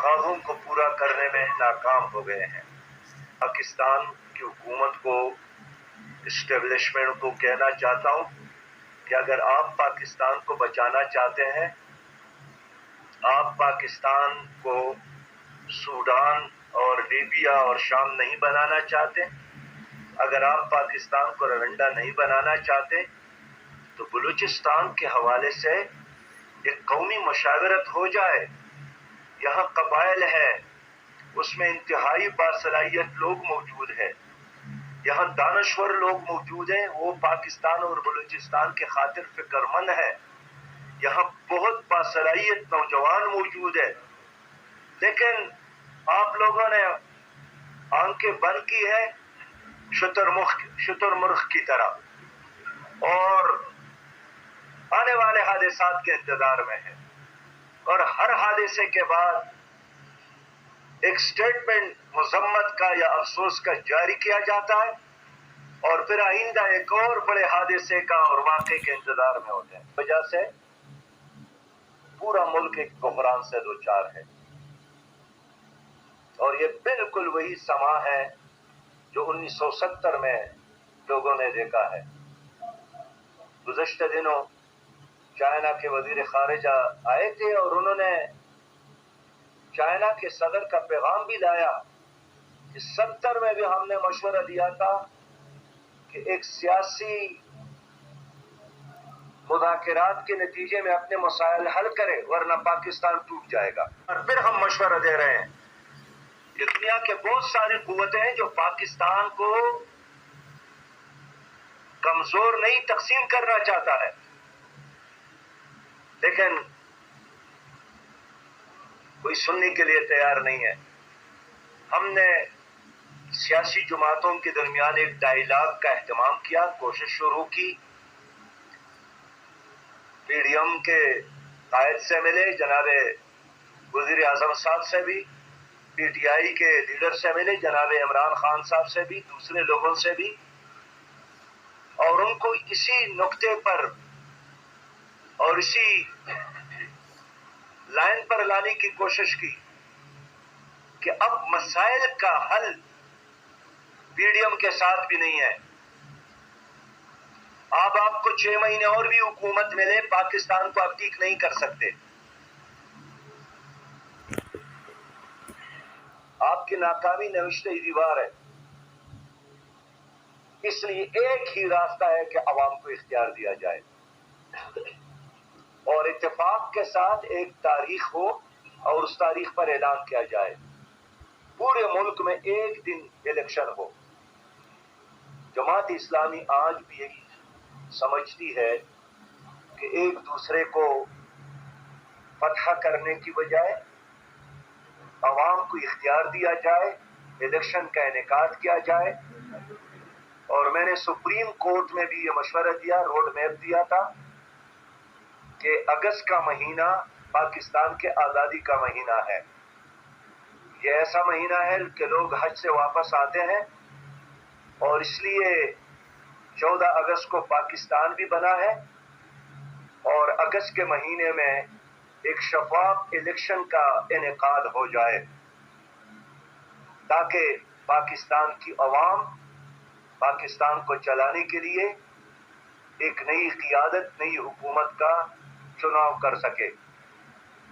تقاضوں کو پورا کرنے میں ناکام ہو گئے ہیں۔ پاکستان کی حکومت کو، اسٹیبلشمنٹ کو کہنا چاہتا ہوں کہ اگر آپ پاکستان کو بچانا چاہتے ہیں، آپ پاکستان کو سوڈان اور لیبیا اور شام نہیں بنانا چاہتے، اگر آپ پاکستان کو روانڈا نہیں بنانا چاہتے، تو بلوچستان کے حوالے سے ایک قومی مشاورت ہو جائے۔ یہاں قبائل ہے، اس میں انتہائی باصلاحیت لوگ موجود ہیں، یہاں دانشور لوگ موجود ہیں، وہ پاکستان اور بلوچستان کے خاطر فکر مند ہے، یہاں بہت باصلاحیت نوجوان موجود ہے، لیکن آپ لوگوں نے آنکھیں بند کی ہے شتر مرغ کی طرح، اور آنے والے حادثات کے انتظار میں ہے، اور ہر حادثے کے بعد ایک سٹیٹمنٹ مذمت کا یا افسوس کا جاری کیا جاتا ہے، اور پھر آئندہ ایک اور بڑے حادثے کا اور واقعے کے انتظار میں ہوتے ہیں۔ وجہ سے پورا ملک ایک بحران سے دوچار ہے، اور یہ بالکل وہی سما ہے جو 1970 میں لوگوں نے دیکھا ہے۔ گزشتہ دنوں چائنا کے وزیر خارجہ آئے تھے اور انہوں نے چائنا کے صدر کا پیغام بھی لایا کہ 70 میں بھی ہم نے مشورہ دیا تھا کہ ایک سیاسی مذاکرات کے نتیجے میں اپنے مسائل حل کرے، ورنہ پاکستان ٹوٹ جائے گا۔ اور پھر ہم مشورہ دے رہے ہیں کہ دنیا کے بہت ساری قوتیں ہیں جو پاکستان کو کمزور نہیں تقسیم کرنا چاہتا ہے، لیکن کوئی سننے کے لیے تیار نہیں ہے۔ ہم نے سیاسی جماعتوں کے درمیان ایک ڈائیلاگ کا اہتمام کیا، کوشش شروع کی، پی ڈی ایم کے قائد سے ملے، جناب وزیر اعظم صاحب سے بھی، پی ٹی آئی کے لیڈر سے ملے، جناب عمران خان صاحب سے بھی، دوسرے لوگوں سے بھی، اور ان کو اسی نقطے پر اور اسی لائن پر لانے کی کوشش کی کہ اب مسائل کا حل پی ڈی ایم کے ساتھ بھی نہیں ہے۔ آپ کو 6 مہینے اور بھی حکومت ملے، پاکستان کو آپ ٹھیک نہیں کر سکتے۔ آپ کی ناکامی نوشتہ دیوار ہے، اس لیے ایک ہی راستہ ہے کہ عوام کو اختیار دیا جائے اور اتفاق کے ساتھ ایک تاریخ ہو اور اس تاریخ پر اعلان کیا جائے، پورے ملک میں ایک دن الیکشن ہو۔ جماعت اسلامی آج بھی یہی سمجھتی ہے کہ ایک دوسرے کو فتح کرنے کی بجائے عوام کو اختیار دیا جائے، الیکشن کا انعقاد کیا جائے، اور میں نے سپریم کورٹ میں بھی یہ مشورہ دیا، روڈ میپ دیا تھا کہ اگست کا مہینہ پاکستان کے آزادی کا مہینہ ہے، یہ ایسا مہینہ ہے کہ لوگ حج سے واپس آتے ہیں، اور اس لیے 14 اگست کو پاکستان بھی بنا ہے، اور اگست کے مہینے میں ایک شفاف الیکشن کا انعقاد ہو جائے تاکہ پاکستان کی عوام پاکستان کو چلانے کے لیے ایک نئی قیادت، نئی حکومت کا چناؤ کر سکے۔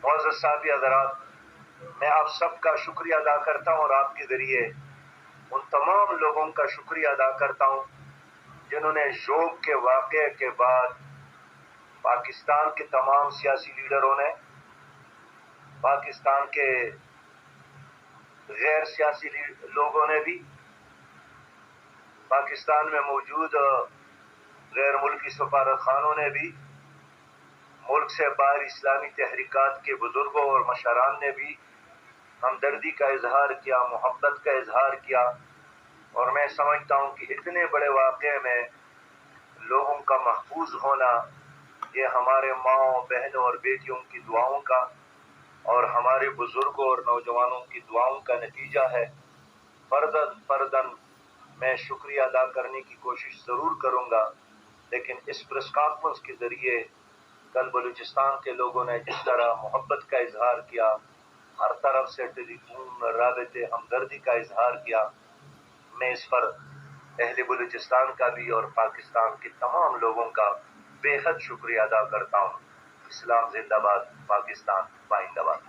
معزز صاحب حضرات، میں آپ سب کا شکریہ ادا کرتا ہوں، اور آپ کے ذریعے ان تمام لوگوں کا شکریہ ادا کرتا ہوں جنہوں نے شوق کے واقعے کے بعد پاکستان کے تمام سیاسی لیڈروں نے، پاکستان کے غیر سیاسی لوگوں نے بھی، پاکستان میں موجود غیر ملکی سفارت خانوں نے بھی، ملک سے باہر اسلامی تحریکات کے بزرگوں اور مشران نے بھی ہمدردی کا اظہار کیا، محبت کا اظہار کیا، اور میں سمجھتا ہوں کہ اتنے بڑے واقعے میں لوگوں کا محفوظ ہونا یہ ہمارے ماؤں، بہنوں اور بیٹیوں کی دعاؤں کا اور ہمارے بزرگوں اور نوجوانوں کی دعاؤں کا نتیجہ ہے۔ فرداً میں شکریہ ادا کرنے کی کوشش ضرور کروں گا، لیکن اس پریس کانفرنس کے ذریعے کل بلوچستان کے لوگوں نے جس طرح محبت کا اظہار کیا، ہر طرف سے ٹیلی فون رابطے ہمدردی کا اظہار کیا. میں اس پر اہل بلوچستان کا بھی اور پاکستان کے تمام لوگوں کا بے حد شکریہ ادا کرتا ہوں. اسلام زندہ باد، پاکستان زندہ باد.